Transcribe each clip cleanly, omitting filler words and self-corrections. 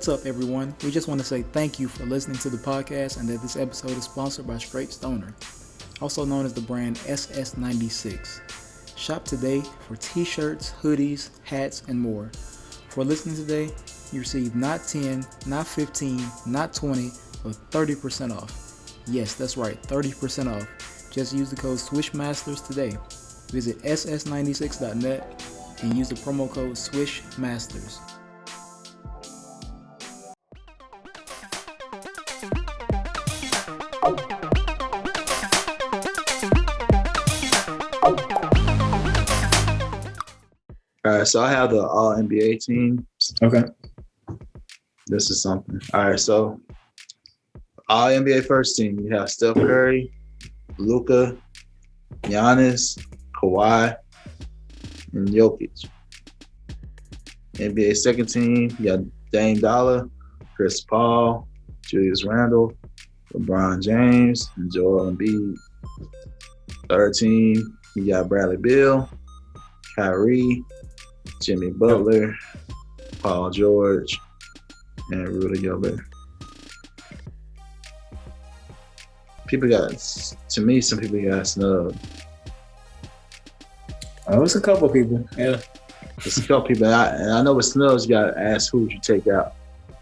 What's up, everyone? We just want to say thank you for listening to the podcast and that this episode is sponsored by Straight Stoner, also known as the brand SS96. Shop today for t-shirts, hoodies, hats, and more. For listening today, you receive not 10, not 15, not 20, but 30% off. Yes, that's right, 30% off. Just use the code SWISHMASTERS today. Visit ss96.net and use the promo code SWISHMASTERS. All right, so I have the All NBA team. Okay. This is something. All right, so All NBA first team. You have Steph Curry, Luka, Giannis, Kawhi, and Jokic. NBA second team. You got Dame Dollar, Chris Paul, Julius Randle, LeBron James, and Joel Embiid. Third team. You got Bradley Beal, Kyrie, Jimmy Butler, Paul George, and Rudy Gobert. Some people got snubbed. Oh, it's a couple people, yeah. There's a couple people, and I know with snubs, you got to ask who you take out.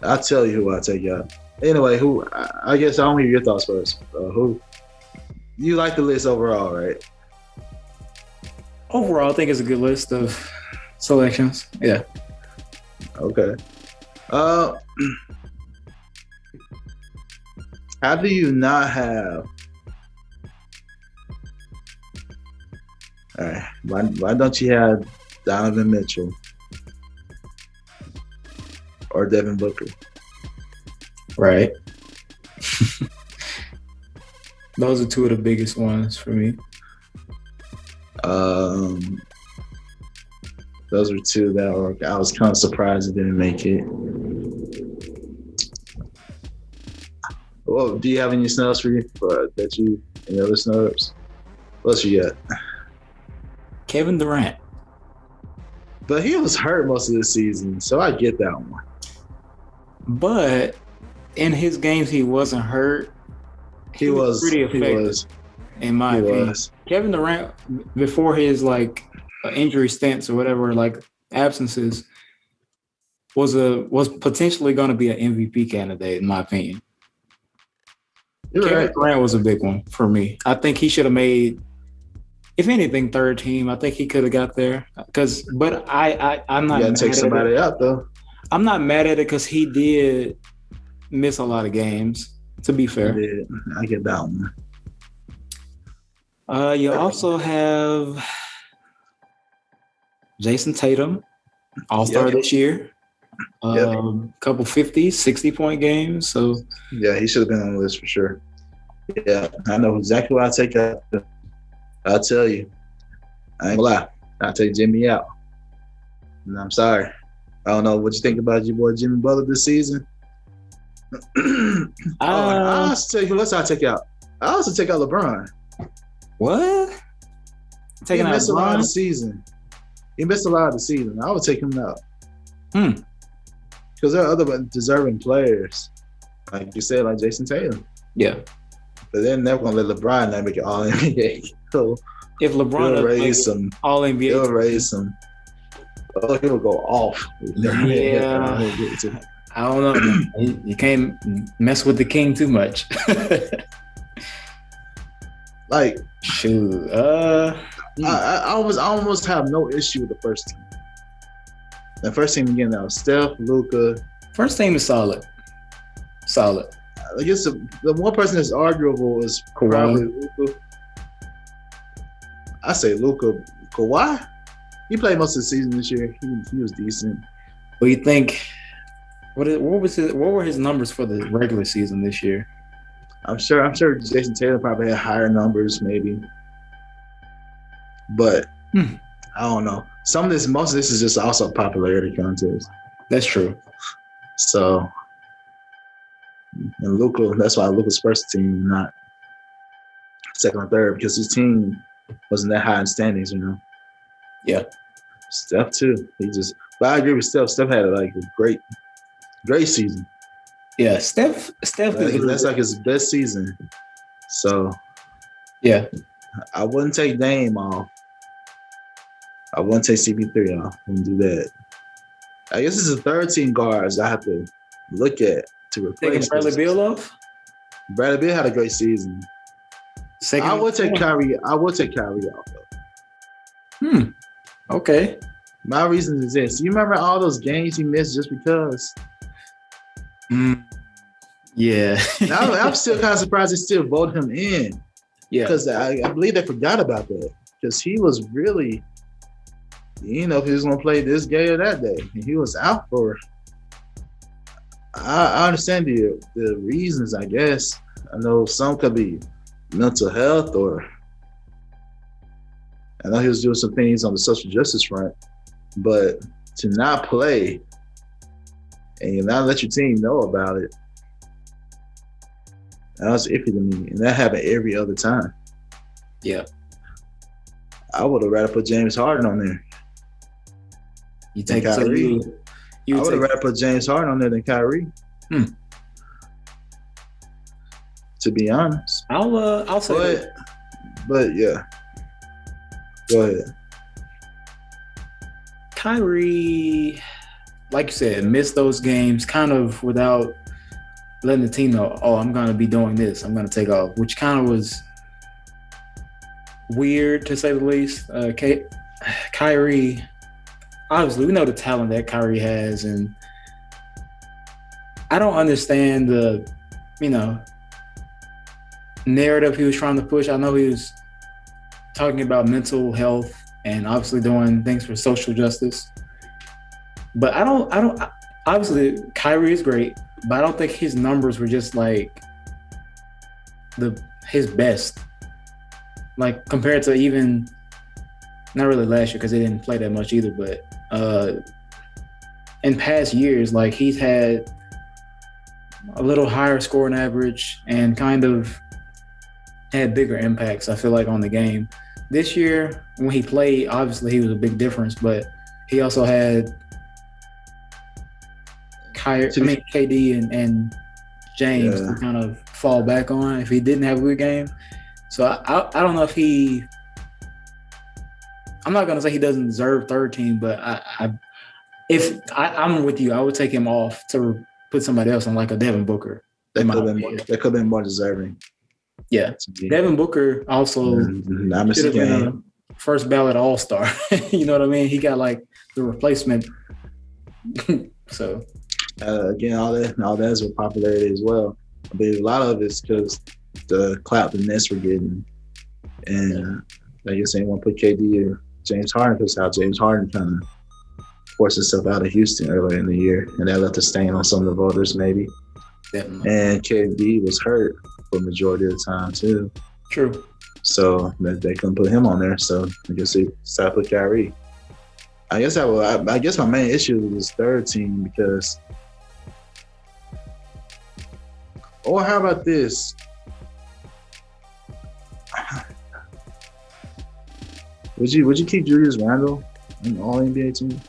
I'll tell you who I take out. Anyway, I guess I want to hear your thoughts first. Who? You like the list overall, right? Overall, I think it's a good list of selections. Yeah. Okay. How do you not have? All right. Why don't you have Donovan Mitchell or Devin Booker? Right. Those are two of the biggest ones for me. Those were two that I was kind of surprised it didn't make it. Well, do you have any snubs for you? Any other snubs? What else you got? Kevin Durant. But he was hurt most of the season, so I get that one. But in his games, he wasn't hurt. He was pretty effective, in my opinion. Kevin Durant, before his injury stints or whatever, absences, was potentially going to be an MVP candidate, in my opinion. Kevin Durant was a big one for me. I think he should have made, if anything, third team. I think he could have got there. But I'm not. You got to take somebody out though. I'm not mad at it because he did miss a lot of games. To be fair, I get that one. You also have Jason Tatum, All-Star this year. Couple 50, 60-point games. So yeah, he should have been on the list for sure. Yeah, I know exactly what I take out. I'll tell you. I ain't gonna lie. I'll take Jimmy out. And I'm sorry. I don't know what you think about your boy Jimmy Butler this season. I'll also tell you who else I take out. I also take out LeBron. What? He missed a lot of the season. I would take him out. Because there are other deserving players, like you said, like Jason Tatum. Yeah. But they're never gonna let LeBron not make it All NBA. So if LeBron will raise some All NBA, he'll raise some. Oh, he'll go off. Yeah. I don't know. You can't mess with the king too much. Shoot. I almost have no issue with the first team. The first team again, that was Steph, Luka. First team is solid. I guess the one person that's arguable is probably Luka. I say Luka. Kawhi, he played most of the season this year. He was decent. What do you think? What were his numbers for the regular season this year? I'm sure Jason Tatum probably had higher numbers, maybe. But I don't know. Most of this is just also a popularity contest. That's true. So, and Luka, that's why Luka's first team, not second or third, because his team wasn't that high in standings, you know. Yeah. Steph too. But I agree with Steph. Steph had a great Great season. Yeah, Steph That's like his best season. So yeah. I wouldn't take Dame off. I wouldn't take CP3 off. I wouldn't do that. I guess it's the third team guards I have to look at to replace. Taking Bradley Beal off. Bradley Beal had a great season. Second, I would take Kyrie. I would take Kyrie off though. Okay. My reason is this. You remember all those games he missed just because? Yeah. I'm still kind of surprised they still voted him in. Yeah. Because I believe they forgot about that. Because he was really, if he was going to play this day or that day. And he was out for. I understand the reasons, I guess. I know some could be mental health or. I know he was doing some things on the social justice front. But to not play and not let your team know about it, that was iffy to me. And that happened every other time. Yeah. I would have rather put James Harden on there. You take Kyrie. I would have rather put James Harden on there than Kyrie. To be honest. I'll say that. But yeah. Go ahead. Kyrie, like you said, missed those games kind of without letting the team know, I'm going to be doing this. I'm going to take off, which kind of was weird to say the least. Kyrie, obviously, we know the talent that Kyrie has, and I don't understand the, narrative he was trying to push. I know he was talking about mental health and obviously doing things for social justice. But I don't obviously Kyrie is great, but I don't think his numbers were just like his best. Like compared to even not really last year because he didn't play that much either, but in past years, like he's had a little higher scoring average and kind of had bigger impacts, I feel like, on the game. This year, when he played, obviously he was a big difference, but he also had KD and James to kind of fall back on if he didn't have a good game. So I don't know if I'm not going to say he doesn't deserve third team, but I'm with you, I would take him off to put somebody else on like a Devin Booker. That could have been more deserving. Yeah, Devin Booker also should have been a first ballot All-Star. You know what I mean? He got like the replacement. So again, all that is with popularity as well. But a lot of it's because the clout the Nets were getting, and I guess they didn't want to put KD or James Harden because how James Harden kind of forced himself out of Houston earlier in the year, and that left a stain on some of the voters maybe. Definitely. And KD was hurt for the majority of the time too. True. So they couldn't put him on there. So I guess they decided to put Kyrie. I guess my main issue was third team because. Or how about this? Would you keep Julius Randle on the All NBA team?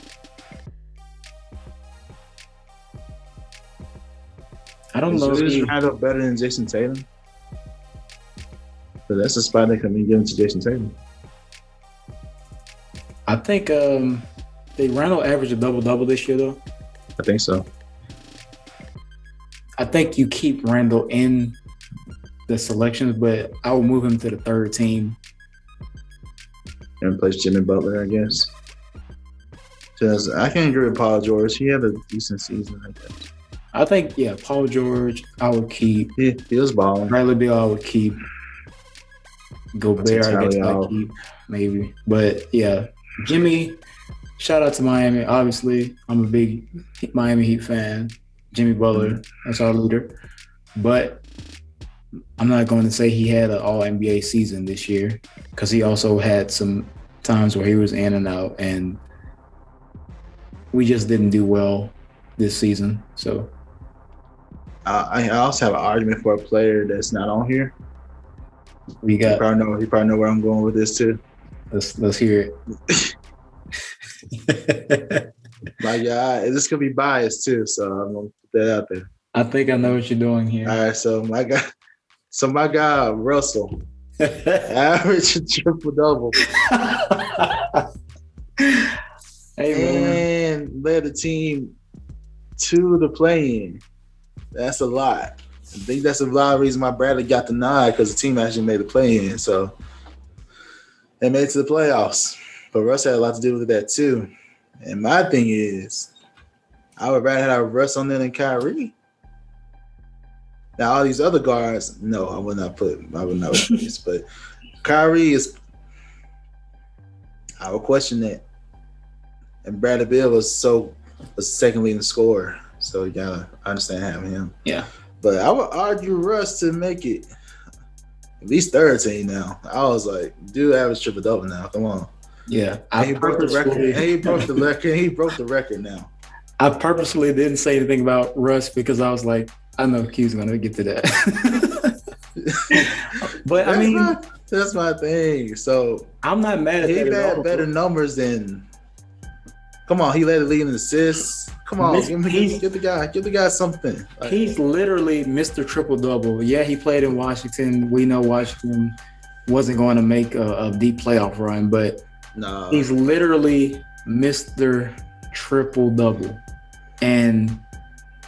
I don't know. Is Julius Randle better than Jason Tatum? But that's a spot that can be given to Jason Tatum. I think did Randle average a double-double this year though? I think so. I think you keep Randle in the selections, but I will move him to the third team. And replace Jimmy Butler, I guess. Because I can't agree with Paul George. He had a decent season, I guess. I think, Paul George, I would keep. He was balling. Bradley Beal, I would keep. Gobert, I guess I keep, maybe. But, Jimmy, shout out to Miami. Obviously, I'm a big Miami Heat fan. Jimmy Butler, that's our leader. But I'm not going to say he had an All-NBA season this year because he also had some times where he was in and out, and we just didn't do well this season. So I also have an argument for a player that's not on here. We got. You probably know where I'm going with this too. Let's hear it. Like this could be biased too, so I'm gonna that out there. I think I know what you're doing here. All right, so my guy Russell, average triple double, and led the team to the play-in. That's a lot. I think that's a lot of reason why Bradley got the nod, because the team actually made the play-in, so they made it to the playoffs. But Russ had a lot to do with that too. And my thing is, I would rather have Russ on there than Kyrie. Now all these other guards, no, I would not replace. But Kyrie is, I would question that. And Bradley Beal was second leading scorer, so you gotta understand having him. Yeah. But I would argue Russ to make it at least third team now. I was like, dude, average triple double now. Come on. Yeah. He broke the record. He broke the record. He broke the record now. I purposely didn't say anything about Russ because I was like, I know Q's gonna get to that. But I mean, that's my thing. So I'm not mad at that. He had better numbers than. Come on, he led the league in assists. Come on, give the guy something. Like, he's literally Mr. Triple Double. Yeah, he played in Washington. We know Washington wasn't going to make a deep playoff run, but he's literally Mr. Triple Double, and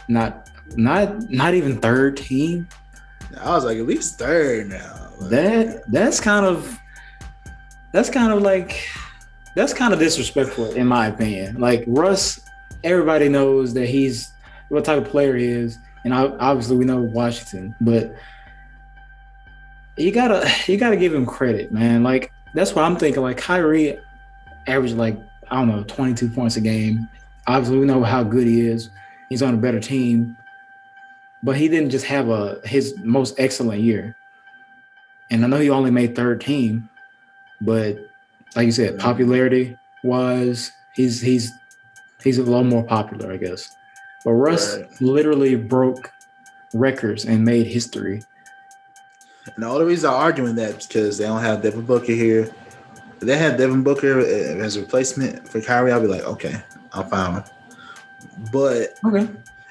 not even third team. I was like, at least third now. Like, that's kind of disrespectful in my opinion. Like Russ, everybody knows that he's what type of player he is, and obviously we know Washington, but you gotta give him credit, man. Like that's what I'm thinking. Like Kyrie averaged 22 points a game. Obviously we know how good he is. He's on a better team, but he didn't just have his most excellent year. And I know he only made third team, but like you said, popularity wise, he's a little more popular, I guess. But Russ literally broke records and made history. And the only reason I'm arguing that is because they don't have Devin Booker here. If they had Devin Booker as a replacement for Kyrie, I'll be like, okay, I'm fine.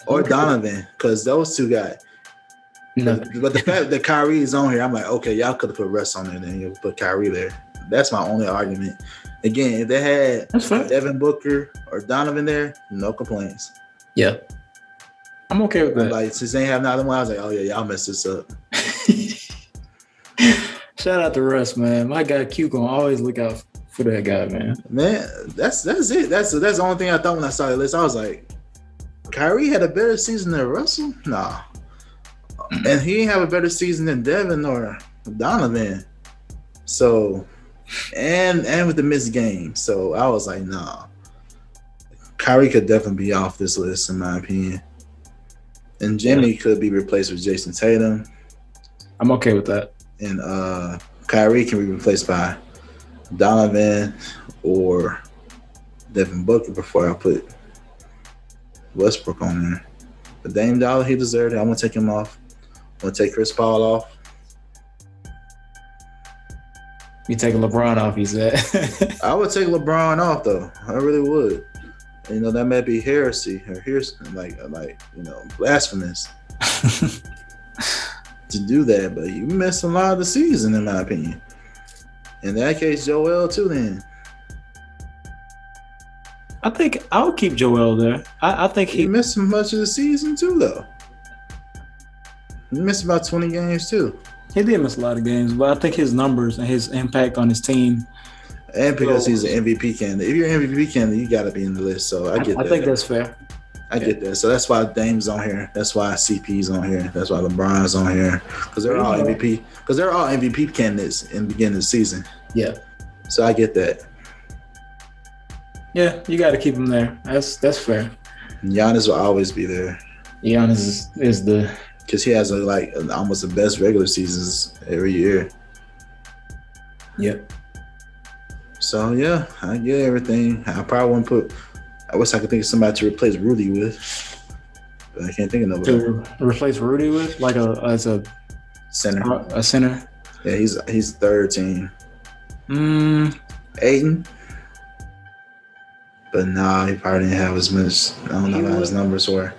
Or Donovan, because those two guys. No. But the fact that Kyrie is on here, I'm like, okay, y'all could have put Russ on there, then you put Kyrie there. That's my only argument. Again, if they had Devin Booker or Donovan there, no complaints. Yeah. I'm okay with that. Like, since they ain't have neither one, I was like, oh, yeah, y'all messed this up. Shout out to Russ, man. My guy Q gonna always look out for that guy, man. Man, that's it. That's the only thing I thought when I saw the list. I was like, Kyrie had a better season than Russell? Nah. And he didn't have a better season than Devin or Donovan. So, and with the missed game. So I was like, nah. Kyrie could definitely be off this list, in my opinion. And Jimmy could be replaced with Jason Tatum. I'm okay with that. And Kyrie can be replaced by Donovan or Devin Booker before I put Westbrook on there. But Dame Dollar, he deserved it. I'm going to take him off. I'm going to take Chris Paul off. You take LeBron off, you said. I would take LeBron off, though. I really would. You know, that might be heresy or blasphemous to do that, but you missed a lot of the season, in my opinion. In that case, Joel too. Then I think I'll keep Joel there. I think he missed much of the season too, though. He missed about 20 games too. He did miss a lot of games, but I think his numbers and his impact on his team. And because he's an MVP candidate. If you're an MVP candidate, you got to be in the list. So I get that. I think that's fair. I get that. So that's why Dame's on here. That's why CP's on here. That's why LeBron's on here. Because they're all MVP. Because they're all MVP candidates in the beginning of the season. Yeah. So I get that. Yeah, you got to keep him there. That's fair. Giannis will always be there. Giannis is the... Because he has almost the best regular seasons every year. Yep. So, yeah, I get everything. I probably wouldn't put... I wish I could think of somebody to replace Rudy with. But I can't think of nobody. To replace Rudy with? Like as a center. A center? Yeah, he's third team. Ayton. But nah, he probably didn't have as much. I don't know how his numbers were.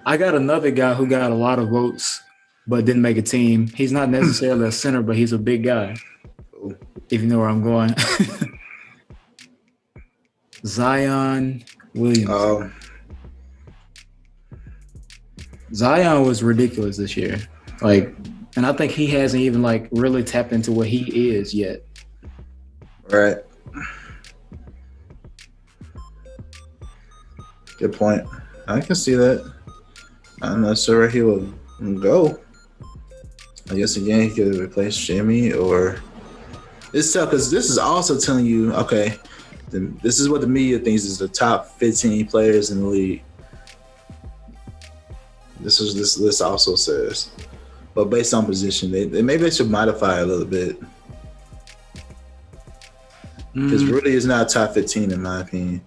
I got another guy who got a lot of votes but didn't make a team. He's not necessarily a center, but he's a big guy. If you know where I'm going. Zion Williams. Zion was ridiculous this year. Like, and I think he hasn't even like really tapped into what he is yet. Right. Good point. I can see that. I'm not sure where he will go. I guess again he could replace Jimmy, or it's tough because this is also telling you, okay, this is what the media thinks is the top 15 players in the league. This list also says, but based on position, maybe they should modify a little bit because Rudy is not top 15 in my opinion.